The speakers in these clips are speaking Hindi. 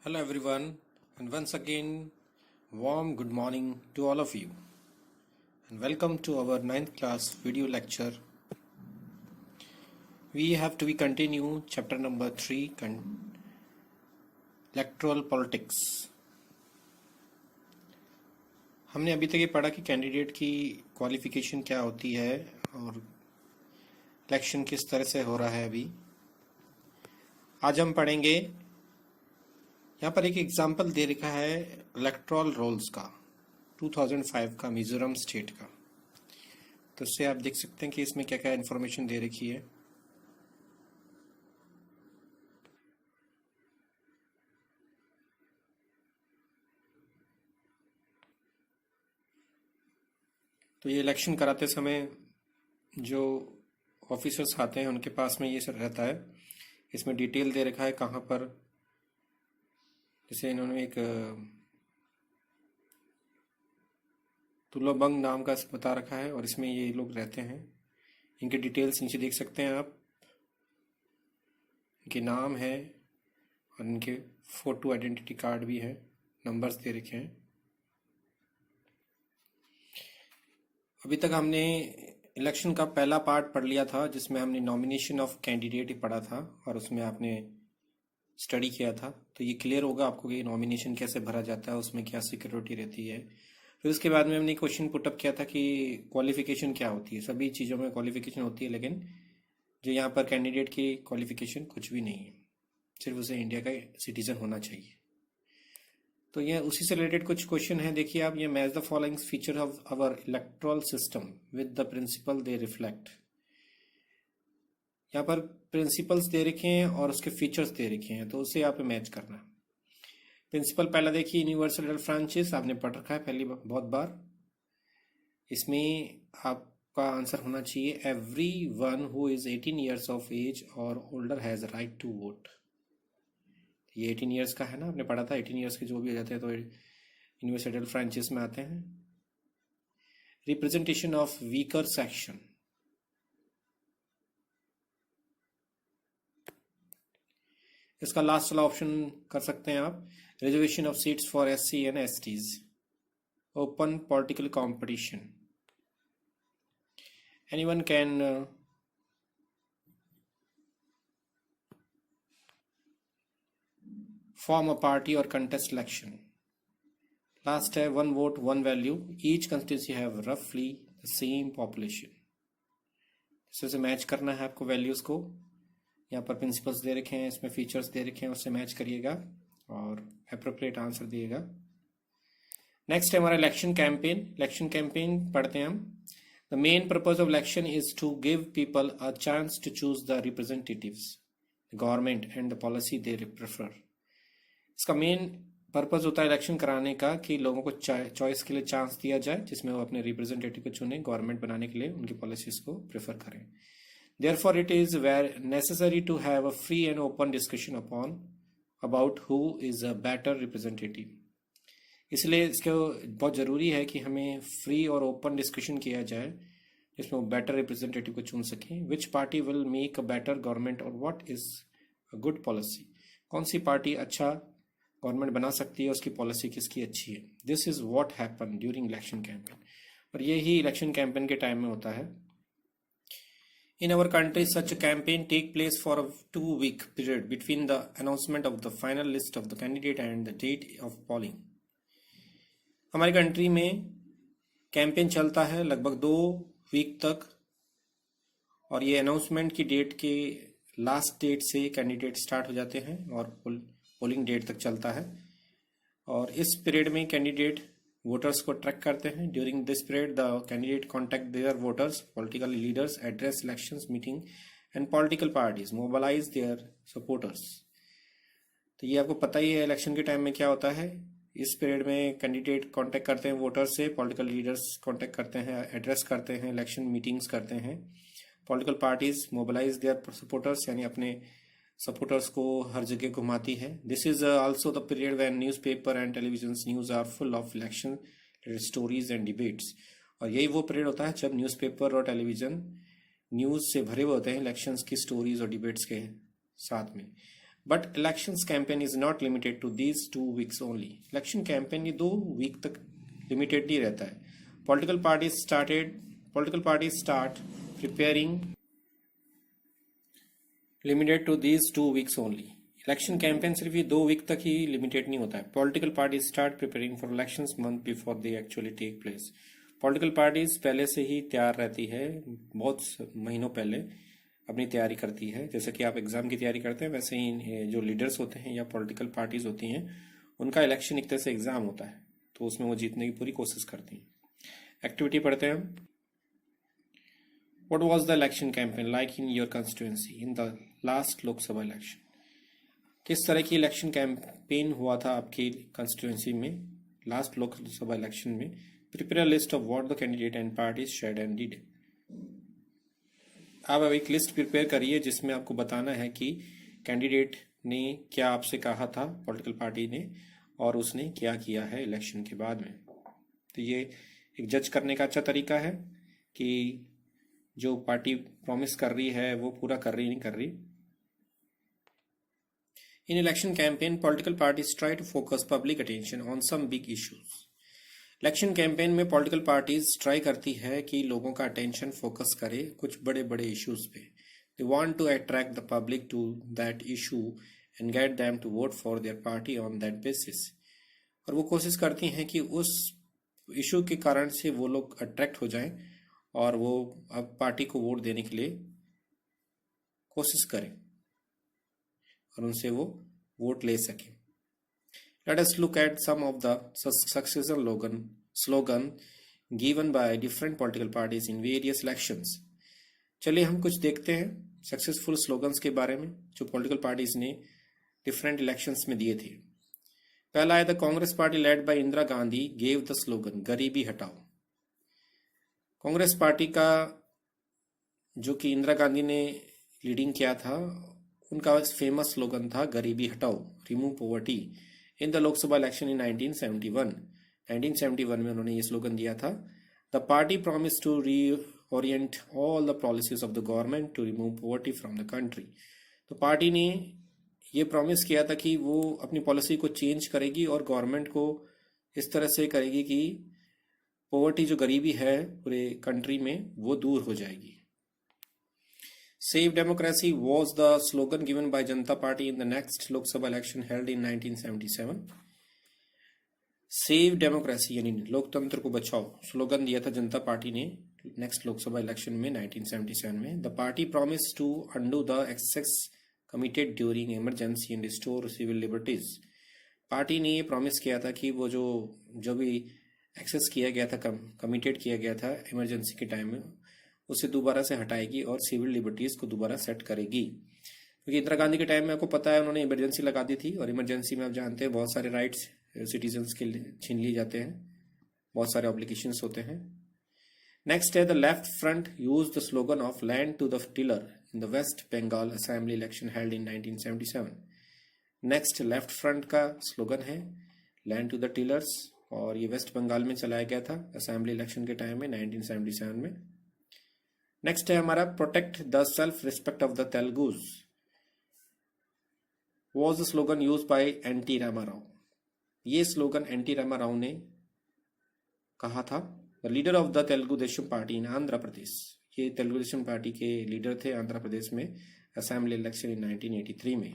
Hello everyone, and once again, warm good morning to all of you, and welcome to our ninth class video lecture. We have to continue chapter number 3, electoral politics. हमने अभी तक ये पढ़ा कि कैंडिडेट की क्वालिफिकेशन क्या होती है और इलेक्शन किस तरह से हो रहा है अभी. आज हम पढ़ेंगे, यहाँ पर एक एग्जाम्पल दे रखा है इलेक्ट्रल रोल्स का 2005 का मिजोरम स्टेट का. तो इससे आप देख सकते हैं कि इसमें क्या क्या इन्फॉर्मेशन दे रखी है. तो ये इलेक्शन कराते समय जो ऑफिसर्स आते हैं उनके पास में ये सब रहता है. इसमें डिटेल दे रखा है कहाँ पर, जैसे इन्होंने एक तुलोबंग नाम का बता रखा है और इसमें ये लोग रहते हैं. इनके डिटेल्स नीचे देख सकते हैं आप, इनके नाम है और इनके फोटो आइडेंटिटी कार्ड भी है, नंबर्स दे रखे हैं. अभी तक हमने इलेक्शन का पहला पार्ट पढ़ लिया था जिसमें हमने नॉमिनेशन ऑफ कैंडिडेट ही पढ़ा था और उसमें आपने स्टडी किया था. तो ये क्लियर होगा आपको कि नॉमिनेशन कैसे भरा जाता है, उसमें क्या सिक्योरिटी रहती है. फिर उसके बाद में हमने क्वेश्चन पुटअप किया था कि क्वालिफिकेशन क्या होती है. सभी चीज़ों में क्वालिफिकेशन होती है, लेकिन जो यहाँ पर कैंडिडेट की क्वालिफिकेशन कुछ भी नहीं है, सिर्फ उसे इंडिया का सिटीजन होना चाहिए. तो ये उसी से रिलेटेड कुछ क्वेश्चन है. देखिए आप, ये match the following feature of our electoral system with the principle they reflect. यहाँ पर प्रिंसिपल्स दे रखे हैं और उसके फीचर्स दे रखे हैं, तो उसे आप मैच करना. प्रिंसिपल पहला देखिए, यूनिवर्सल फ्रांचाइज आपने पढ़ रखा है पहली बहुत बार. इसमें आपका आंसर होना चाहिए every one who is 18 years of age or older has right to vote. ये 18 ईयर्स का है ना, आपने पढ़ा था. 18 ईयर्स के जो भी हो जाते हैं तो यूनिवर्सल फ्रांचाइज में आते हैं. रिप्रेजेंटेशन ऑफ वीकर सेक्शन, इसका लास्ट वाला ऑप्शन कर सकते हैं आप. Reservation of seats for SC and STs. Open political competition, anyone can form a party or contest election. Last है one vote one value. Each constituency have roughly the same population. इससे मैच करना है आपको वैल्यूज को. यहाँ पर प्रिंसिपल्स दे रखे हैं, इसमें फीचर्स दे रखे हैं, उससे मैच करिएगा और अप्रोप्रिएट आंसर दिएगा. नेक्स्ट है हमारा इलेक्शन कैंपेन. इलेक्शन कैंपेन पढ़ते हैं हम. The main purpose of election is to give people a chance to choose the representatives, government and the policy they prefer. इसका मेन पर्पस होता है इलेक्शन कराने का कि लोगों को चॉइस के लिए चांस दिया जाए जिसमें वो अपने रिप्रेजेंटेटिव को चुने, गवर्नमेंट बनाने के लिए उनकी पॉलिसीज को प्रेफर करें. Therefore, it is necessary to have a free and open discussion about who is a better representative. इसलिए इसको बहुत ज़रूरी है कि हमें फ्री और ओपन डिस्कशन किया जाए जिसमें वो बेटर रिप्रेजेंटेटिव को चुन सकें. Which party will make a better government or what is a good policy. कौन सी पार्टी अच्छा गवर्नमेंट बना सकती है, उसकी पॉलिसी किसकी अच्छी है. This is what happen during election campaign. और यही इलेक्शन कैंपेन के टाइम में होता है. In our country, such a campaign take place for a 2-week period between the announcement of the final list of the candidate and the date of polling. हमारी कंट्री में कैंपेन चलता है लगभग 2 वीक तक और ये अनाउंसमेंट की डेट के लास्ट डेट से कैंडिडेट स्टार्ट हो जाते हैं और पोलिंग डेट तक चलता है. और इस पीरियड में कैंडिडेट वोटर्स को ट्रैक करते हैं. During this period the candidate contact their voters, political leaders, address elections meeting and political parties, mobilise their supporters. तो ये आपको पता ही है इलेक्शन के टाइम में क्या होता है. इस पीरियड में कैंडिडेट कांटेक्ट करते हैं वोटर्स से, पॉलिटिकल लीडर्स कांटेक्ट करते हैं, एड्रेस करते हैं, इलेक्शन मीटिंग्स करते हैं, political parties mobilise their supporters यानी अपने सपोर्टर्स को हर जगह घुमाती है. This is also the period when newspaper and television news are full of election stories and debates. और यही वो पीरियड होता है जब न्यूज़पेपर और टेलीविजन न्यूज़ से भरे हुए होते हैं इलेक्शंस की स्टोरीज और डिबेट्स के साथ में. But elections campaign is not limited to these 2 weeks only. Election campaign ये 2 वीक तक लिमिटेड नहीं रहता है। Political parties start preparing limited to these 2 weeks only. Election campaign सिर्फ ये 2 वीक तक ही लिमिटेड नहीं होता है। Political parties start preparing for elections month before they actually take place. Political parties पहले से ही तैयार रहती है, बहुत महीनों पहले अपनी तैयारी करती है। जैसे कि आप एग्जाम की तैयारी करते हैं, वैसे ही जो लीडर्स होते हैं या पॉलिटिकल पार्टीज होती हैं, उनका इलेक्शन एक तरह से एग्जाम होता है, तो उसमें वो जीतने की पूरी कोशिश करती हैं। एक्टिविटी पढ़ते हैं हम। What was the election campaign like in your constituency in the last लोक सभा इलेक्शन? किस तरह की इलेक्शन कैंपेन हुआ था आपकी कंस्टिट्यूंसी में लास्ट लोक सभा इलेक्शन में? Prepare list of what the candidate and parties said and did. आप अब एक लिस्ट प्रिपेयर करिए जिसमें आपको बताना है कि कैंडिडेट ने क्या आपसे कहा था, पॉलिटिकल पार्टी ने, और उसने क्या किया है इलेक्शन के बाद में। तो ये एक जज करने का अच्छा तरीका है कि जो पार्टी प्रॉमिस कर रही है वो पूरा कर रही नहीं कर रही। In election campaign political parties try to focus public attention on some big issues. Election campaign में पॉलिटिकल पार्टीज ट्राई करती है कि लोगों का अटेंशन फोकस करे कुछ बड़े बड़े इश्यूज पे। They want to attract the public to that issue and get them to vote for their party on that basis. और वो कोशिश करती हैं कि उस इशू के कारण से वो लोग अट्रैक्ट हो जाएं और वो अब पार्टी को वोट देने के लिए कोशिश करें और उनसे वो वोट ले सकें। Let us look at some of the successful slogan given by different political parties in various elections. चलिए हम कुछ देखते हैं सक्सेसफुल स्लोगन्स के बारे में जो पॉलिटिकल पार्टीज ने डिफरेंट इलेक्शंस में दिए थे। पहला है the Congress party led by Indira Gandhi gave the slogan गरीबी हटाओ। कांग्रेस पार्टी का जो कि इंदिरा गांधी ने लीडिंग किया था, उनका फेमस स्लोगन था गरीबी हटाओ, remove poverty, in the Lok Sabha election in 1971 में उन्होंने ये स्लोगन दिया था। The party promise to reorient all the policies of the government to remove poverty from the country. तो पार्टी ने ये प्रॉमिस किया था कि वो अपनी पॉलिसी को चेंज करेगी और गवर्नमेंट को इस तरह से करेगी कि पॉवर्टी जो गरीबी है पूरे कंट्री में वो दूर हो जाएगी। Save Democracy was the slogan given by Janata Party in the next Lok Sabha election held in 1977. Save Democracy यानी लोकतंत्र को बचाओ स्लोगन दिया था जनता पार्टी ने नेक्स्ट लोकसभा इलेक्शन में 1977 में। The party promise to undo the excess committed during emergency and restore civil liberties. Party ने ये प्रॉमिस किया था कि वो जो भी एक्सेस किया गया था, कमिटेड किया गया था इमरजेंसी के टाइम में, उसे दोबारा से हटाएगी और सिविल लिबर्टीज को दोबारा सेट करेगी। क्योंकि इंदिरा गांधी के टाइम में आपको पता है उन्होंने इमरजेंसी लगा दी थी और इमरजेंसी में आप जानते हैं बहुत सारे राइट्स सिटीजन्स के छीन लिए जाते हैं, बहुत सारे ऑब्लिगेशंस होते हैं। नेक्स्ट है the left front use the slogan of land to the tiller in the west Bengal assembly election held in 1977। Next left front का स्लोगन है लैंड टू द टिलर्स और ये वेस्ट बंगाल में चलाया गया था असेंबली इलेक्शन के टाइम में 1977 में। नेक्स्ट है हमारा protect the self respect of the Telugus was the slogan used by NT Rama Rao. ये स्लोगन एनटी रामा राव ने कहा था। The leader of the Telugu Desam Party in Andhra Pradesh. ये तेलुगु देशम पार्टी के लीडर थे आंध्र प्रदेश में असेंबली इलेक्शन इन 1983 में।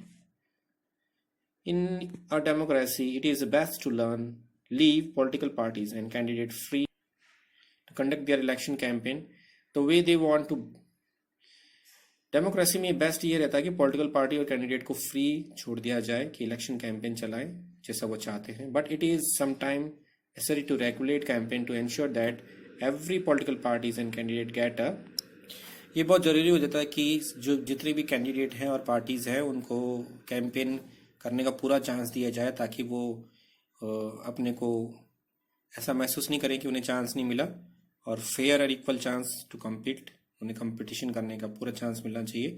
In a democracy it is best to learn leave political parties and candidate free to conduct their election campaign the way they want to. Democracy में बेस्ट ये रहता है कि पॉलिटिकल पार्टी और कैंडिडेट को फ्री छोड़ दिया जाए कि इलेक्शन कैंपेन चलाएं जैसा वो चाहते हैं। But it is sometime necessary to regulate campaign to ensure that every political parties and candidate get a. ये बहुत जरूरी हो जाता है कि जो जितने भी कैंडिडेट हैं और पार्टीज हैं उनको कैंपेन करने का पूरा चांस दिया जाए ताकि वो अपने को ऐसा महसूस नहीं करें कि उन्हें चांस नहीं मिला, और फेयर और इक्वल चांस टू कम्पीट, उन्हें कंपटीशन करने का पूरा चांस मिलना चाहिए।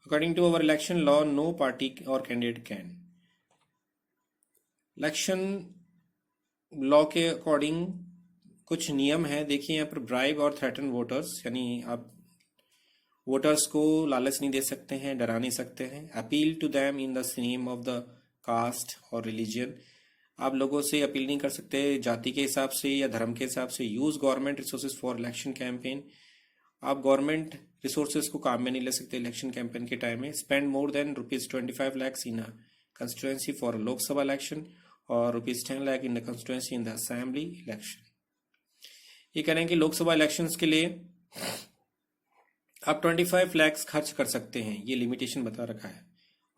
According to our election law no party और कैंडिडेट कैन। इलेक्शन लॉ के अकॉर्डिंग कुछ नियम है, देखिए यहाँ पर ब्राइब और थ्रेटन वोटर्स, यानी आप वोटर्स को लालच नहीं दे सकते हैं, डरा नहीं सकते हैं। Appeal to them in the name of the caste और रिलीजन, आप लोगों से अपील नहीं कर सकते जाति के हिसाब से या धर्म के हिसाब से। Use government resources for election campaign, आप गवर्नमेंट रिसोर्सेज को काम में नहीं ले सकते इलेक्शन कैंपेन के टाइम में। Spend more than ₹25 lakhs in a constituency for Lok Sabha election और ₹10 lakh in the constituency in the assembly election. ये कह रहे हैं कि लोकसभा इलेक्शंस के लिए आप 25 lakhs खर्च कर सकते हैं, ये लिमिटेशन बता रखा है।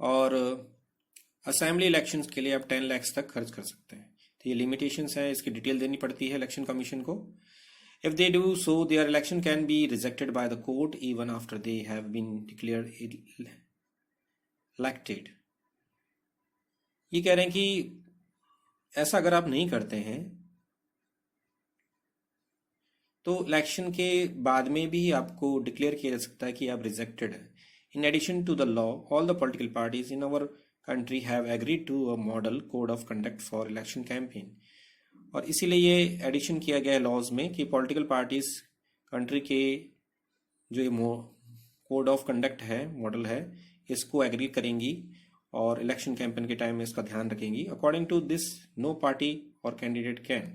और असेंबली इलेक्शंस के लिए आप 10 lakhs तक खर्च कर सकते हैं। तो ये लिमिटेशंस है, इसकी डिटेल देनी पड़ती है इलेक्शन कमीशन को। If they do so, their election can be rejected by the court even after they have been declared elected. ये कह रहे हैं कि ऐसा अगर आप नहीं करते हैं तो इलेक्शन के बाद में भी आपको डिक्लेयर किया जा सकता है कि आप रिजेक्टेड हैं। In addition to the law, all the political parties in our country have agreed to a model code of conduct for election campaign. और इसीलिए ये एडिशन किया गया है लॉज में कि पॉलिटिकल पार्टीज कंट्री के जो ये कोड ऑफ कंडक्ट है, मॉडल है, इसको एग्री करेंगी और इलेक्शन कैंपेन के टाइम में इसका ध्यान रखेंगी। According to this no party और कैंडिडेट कैन,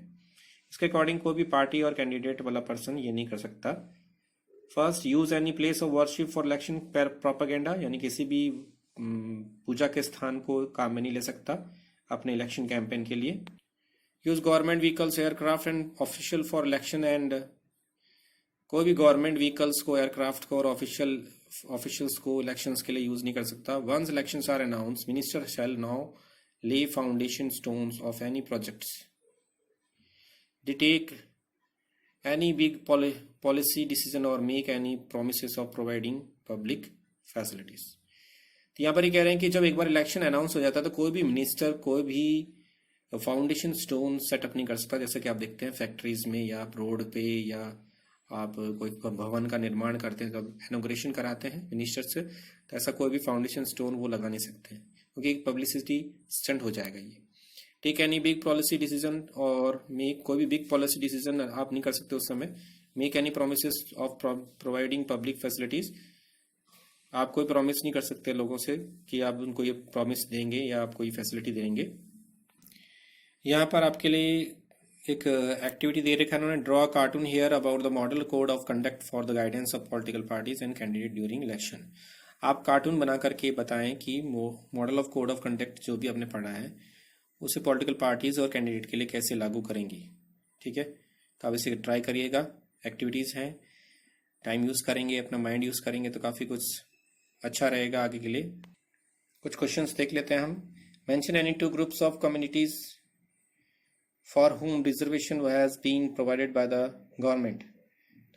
इसके अकॉर्डिंग कोई भी पार्टी और कैंडिडेट वाला पर्सन ये नहीं कर सकता। First, use any place of worship for election propaganda, यानी किसी भी पूजा के स्थान को काम में नहीं ले सकता अपने इलेक्शन कैंपेन के लिए। Use government vehicles, aircraft and official for election and, कोई भी गवर्नमेंट व्हीकल्स को, एयरक्राफ्ट को और ऑफिशियल्स को इलेक्शंस के लिए यूज नहीं कर सकता। Once elections are announce, minister shall now lay foundation stones of any projects they take any big policy decision और make any promises of providing public facilities. तो यहाँ पर ये कह रहे हैं कि जब एक बार इलेक्शन अनाउंस हो जाता है तो कोई भी मिनिस्टर कोई भी फाउंडेशन स्टोन सेटअप नहीं कर सकता। जैसे कि आप देखते हैं फैक्ट्रीज में या आप रोड पे या आप कोई भवन का निर्माण करते हैं, जब इनॉग्रेशन कराते हैं मिनिस्टर से, तो ऐसा कोई भी फाउंडेशन स्टोन वो लगा नहीं सकते क्योंकि एक पब्लिसिटी स्टंट हो जाएगा ये। Take any big policy decision, और मेक, कोई भी बिग पॉलिसी डिसीजन आप नहीं कर सकते उस समय। Make any promise of providing public facilities, आप कोई प्रॉमिस नहीं कर सकते लोगों से कि आप उनको ये प्रॉमिस देंगे या आपको ये फैसिलिटी देंगे। यहाँ पर आपके लिए एक एक्टिविटी दे रखा है उन्होंने, draw cartoon here about the model code of conduct for the guidance of political parties and candidate during election. आप कार्टून बना करके बताएं कि model of code of conduct जो भी आपने पढ़ा है उसे पॉलिटिकल पार्टीज और कैंडिडेट के लिए कैसे लागू करेंगी। ठीक है, तो आप इसे ट्राई करिएगा। एक्टिविटीज़ हैं, टाइम यूज़ करेंगे, अपना माइंड यूज़ करेंगे तो काफ़ी कुछ अच्छा रहेगा आगे के लिए। कुछ क्वेश्चंस देख लेते हैं हम। Mention any two groups of communities for whom reservation has been provided by the government.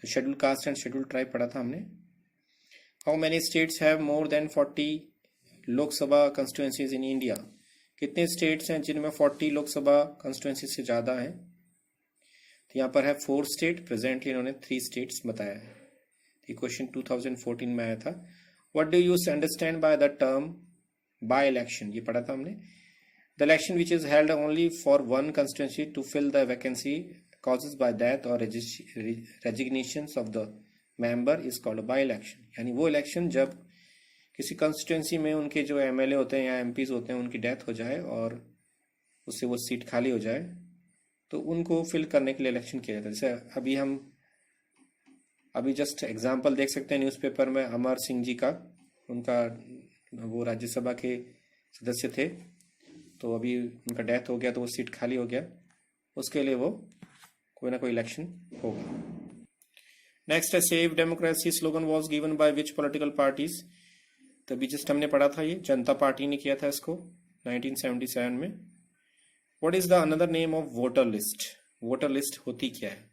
तो schedule caste and schedule tribe पढ़ा था हमने। How many states have more than 40 Lok Sabha constituencies in India. कितने स्टेट्स हैं जिनमें 40 लोकसभा कंस्टिट्यूएंसी से ज़्यादा हैं। तो यहाँ पर है 4 स्टेट, प्रेजेंटली इन्होंने 3 स्टेट्स बताया है। ये क्वेश्चन 2014 में आया था। What do you understand by the term by election, ये पढ़ा था हमने। The election which is held only for one constituency to fill the vacancy causes by death or resignation of the member is called by election. यानी वो इलेक्शन जब किसी कंस्टिट्यूंसी में उनके जो एमएलए होते हैं या एमपीज होते हैं उनकी डेथ हो जाए और उससे वो सीट खाली हो जाए तो उनको फिल करने के लिए इलेक्शन किया जाता है। जैसे अभी जस्ट एग्जाम्पल देख सकते हैं न्यूज़पेपर में, अमर सिंह जी का, उनका वो राज्यसभा के सदस्य थे, तो अभी उनका डेथ हो गया तो वो सीट खाली हो गया, उसके लिए वो कोई ना कोई इलेक्शन होगा। नेक्स्ट है save democracy slogan was given by which political parties. तो अभी जस्ट हमने पढ़ा था, ये जनता पार्टी ने किया था इसको 1977 में। What is the another name of voter list. Voter list होती क्या है।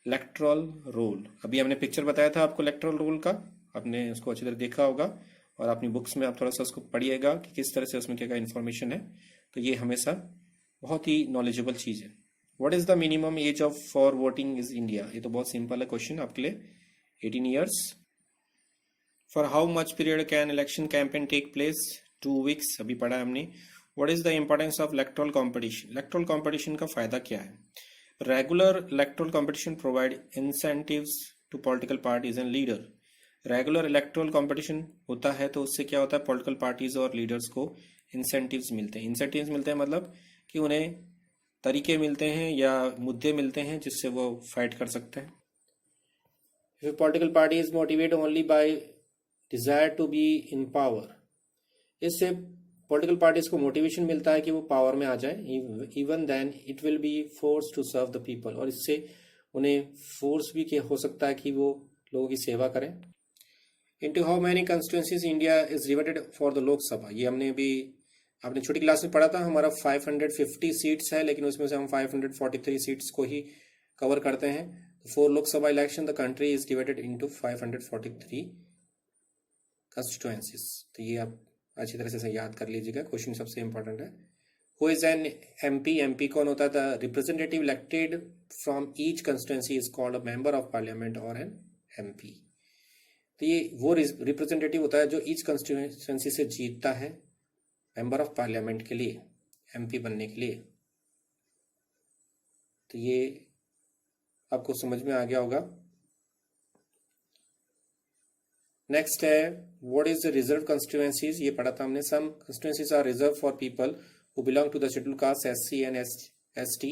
इलेक्टोरल रोल, अभी हमने पिक्चर बताया था आपको इलेक्टोरल रोल का, आपने उसको अच्छी तरह देखा होगा और अपनी बुक्स में आप थोड़ा सा उसको पढ़िएगा कि किस तरह से उसमें क्या क्या इन्फॉर्मेशन है, तो ये हमेशा बहुत ही नॉलेजेबल चीज़ है। What is the minimum age of for voting is India. ये तो बहुत सिंपल है क्वेश्चन आपके लिए, 18 years. For how much period can election campaign take place, 2 weeks, अभी पढ़ा है हमने। What is the importance of electoral competition. Electoral competition का फायदा क्या है। Regular electoral competition provide incentives to political parties and leader. Regular electoral competition होता है तो उससे क्या होता है, पॉलिटिकल पार्टीज और लीडर्स को इंसेंटिव्स मिलते हैं। इंसेंटिव्स मिलते हैं मतलब कि उन्हें तरीके मिलते हैं या मुद्दे मिलते हैं जिससे वो फाइट कर सकते हैं। If a political party is motivated only by desire to be in power, इससे पॉलिटिकल पार्टीज को मोटिवेशन मिलता है कि वो पावर में आ जाए, even then it will be force to serve the people, और इससे उन्हें फोर्स भी हो सकता है कि वो लोगों की सेवा करें। Into how many constituencies India is divided for the Lok Sabha, ये हमने भी आपने छोटी क्लास में पढ़ा था। हमारा 550 सीट्स है, लेकिन उसमें से हम 543 सीट्स को ही कवर करते हैं। For Lok Sabha election the country is divided into 543 constituencies. तो ये आप अच्छी तरह से याद कर लीजिएगा, क्वेश्चन सबसे इंपॉर्टेंट है। Who is an MP, MP कौन होता है? The representative elected from each constituency is called a member of parliament और एन एमपी। तो ये वो रिप्रेजेंटेटिव होता है जो ईच कंस्टिट्यूएंसी से जीतता है मेंबर ऑफ पार्लियामेंट के लिए, एमपी बनने के लिए। तो ये आपको समझ में आ गया होगा। नेक्स्ट है what is the reserve constituencies, ये पढ़ा था हमने। Some constituencies are reserve for people who belong to the schedule caste, SC and ST.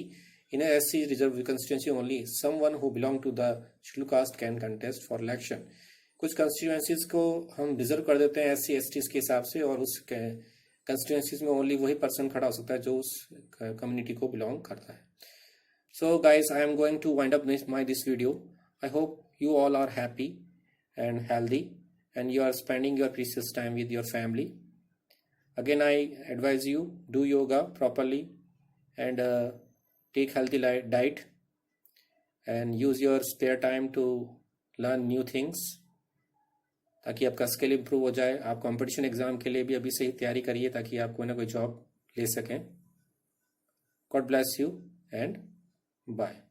In SC reserve constituency only someone who belong to the schedule caste can contest for election. कुछ कंस्टिट्यूएंसीज को हम रिजर्व कर देते हैं एससी एसटी के हिसाब से, और उस कंस्टिट्यूएंसीज में ओनली वही पर्सन खड़ा हो सकता है जो उस कम्युनिटी को बिलोंग करता है। So guys, I am going to wind up this video. I hope you all are happy and healthy and you are spending your precious time with your family. Again, I advise you, do yoga properly and take healthy diet and use your spare time to learn new things, ताकि आपका स्किल इम्प्रूव हो जाए। आप कंपटीशन एग्जाम के लिए भी अभी से ही तैयारी करिए ताकि आप कोई ना कोई जॉब ले सकें। God bless you and bye.